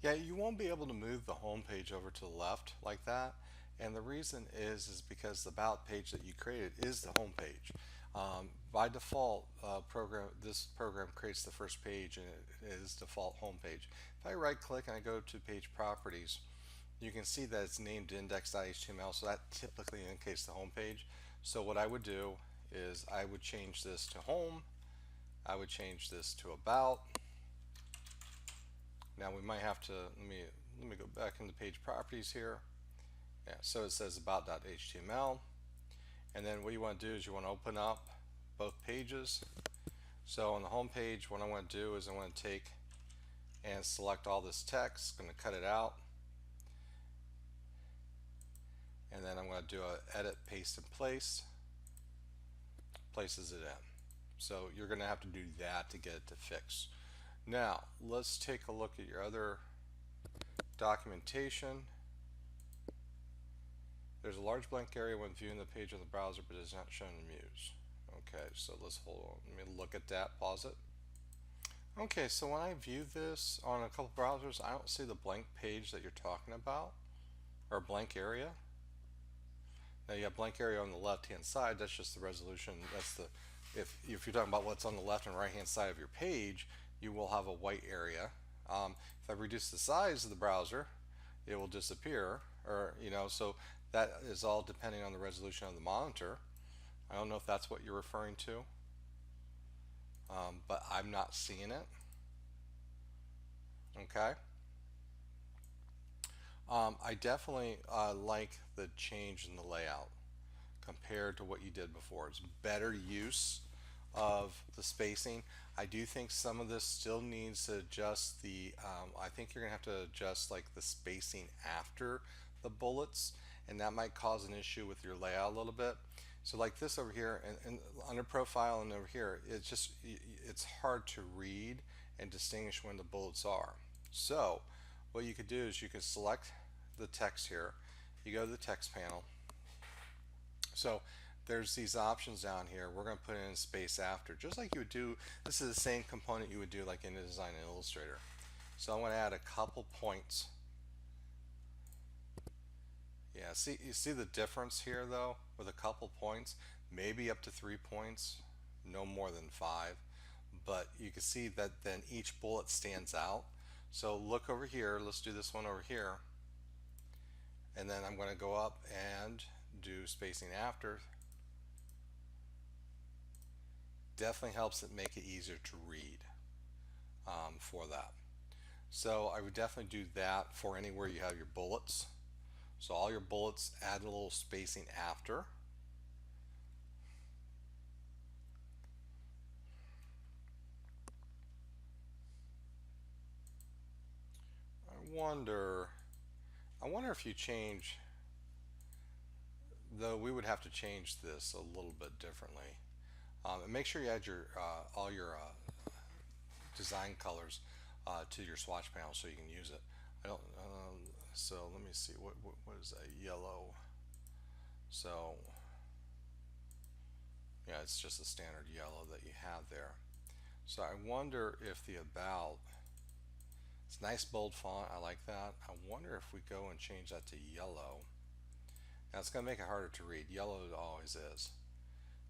Yeah, you won't be able to move the home page over to the left like that. And the reason is because the about page that you created is the home page. By default, this program creates the first page and it is default home page. If I right click and I go to page properties, you can see that it's named index.html, so that typically indicates the home page. So what I would do is I would change this to home, I would change this to about. Now we might have to, let me go back into page properties here. Yeah, so it says about.html, and then what you want to do is you want to open up both pages. So on the home page, what I want to do is I want to take and select all this text. I'm going to cut it out, and then I'm going to do a edit, paste, and place. Places it in. So you're going to have to do that to get it to fix. Now let's take a look at your other documentation. There's a large blank area when viewing the page on the browser, but it is not shown in Muse. Okay, so let's hold on. Let me look at that. Pause it. Okay, so when I view this on a couple browsers, I don't see the blank page that you're talking about, or blank area. Now you have blank area on the left hand side. That's just the resolution. That's the if you're talking about what's on the left and right hand side of your page, you will have a white area. If I reduce the size of the browser, it will disappear, or so that is all depending on the resolution of the monitor. I don't know if that's what you're referring to, but I'm not seeing it. Okay. I definitely like the change in the layout compared to what you did before. It's better use of the spacing. I do think some of this still needs to adjust I think you're gonna have to adjust like the spacing after the bullets, and that might cause an issue with your layout a little bit. So like this over here, and under profile and over here, it's hard to read and distinguish when the bullets are. So what you could do is you could select the text here. You go to the text panel. So there's these options down here. We're going to put in space after, just like you would do. This is the same component you would do like in InDesign and Illustrator. So I'm going to add a couple points. Yeah, you see the difference here though with a couple points, maybe up to 3 points, no more than 5. But you can see that then each bullet stands out. So look over here. Let's do this one over here. And then I'm going to go up and do spacing after. Definitely helps it make it easier to read for that. So I would definitely do that for anywhere you have your bullets. So all your bullets, add a little spacing after. I wonder if you change, though we would have to change this a little bit differently. And make sure you add your all your design colors to your swatch panel so you can use it. I don't. So let me see. What is that? Yellow. So yeah, it's just a standard yellow that you have there. So I wonder if the about. It's nice bold font. I like that. I wonder if we go and change that to yellow. Now it's going to make it harder to read. Yellow it always is.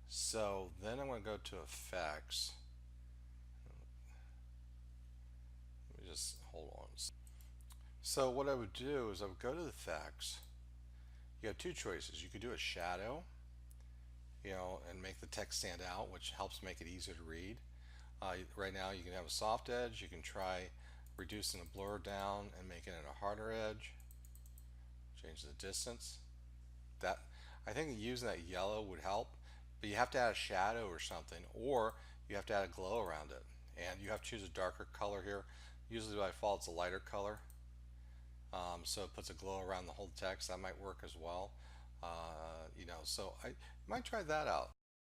So then I'm going to go to effects. Let me just hold on. So what I would do is I would go to the effects. You have two choices. You could do a shadow, and make the text stand out, which helps make it easier to read. Right now you can have a soft edge. You can try reducing the blur down and making it a harder edge. Change the distance. That I think using that yellow would help, but you have to add a shadow or something, or you have to add a glow around it, and you have to choose a darker color here. Usually by default it's a lighter color, so it puts a glow around the whole text. That might work as well. So I might try that out.